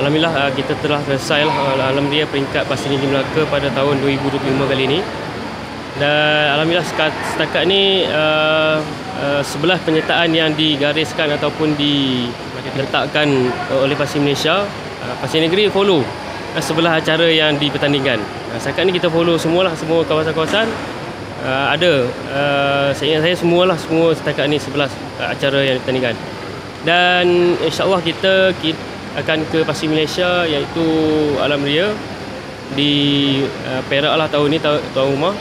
Alhamdulillah kita telah selesai lah alhamdulillah peringkat Pasir Negeri Melaka pada tahun 2025 kali ini. Dan alhamdulillah setakat ni 11 penyertaan yang digariskan ataupun diletakkan oleh Pasir Malaysia. Pasir Negeri follow 11 acara yang dipertandingkan. Setakat ni kita follow semualah, semua kawasan-kawasan ada. Saya ingat saya semua setakat ni 11 acara yang dipertandingkan. Dan insya-Allah kita akan ke Pasir Malaysia, iaitu Alam Ria di Perak lah tahun ni, tuan rumah.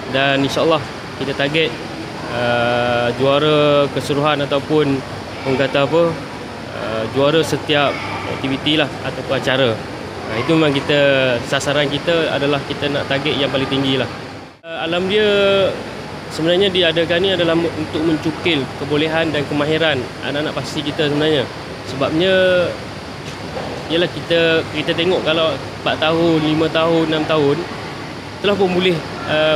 Dan insya-Allah kita target juara keseluruhan ataupun orang kata apa, juara setiap aktiviti lah ataupun acara. Itu memang sasaran kita adalah kita nak target yang paling tinggi lah. Alam Ria sebenarnya diadakan ni adalah untuk mencukil kebolehan dan kemahiran anak-anak pasir kita sebenarnya. Sebabnya ialah kita tengok kalau 4 tahun, 5 tahun, 6 tahun telah pun boleh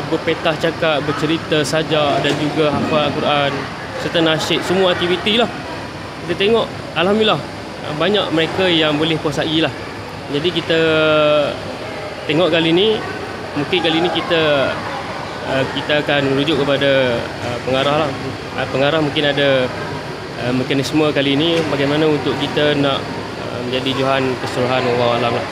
berpetah cakap, bercerita sajak dan juga hafal Al-Quran serta nasyid, semua aktiviti lah. Kita tengok alhamdulillah banyak mereka yang boleh kuasai lah. Jadi kita tengok kali ni, mungkin kali ni kita akan merujuk kepada pengarah lah. Pengarah mungkin ada mekanisme kali ini bagaimana untuk kita nak menjadi johan keseluruhan, wallahu a'lam lah.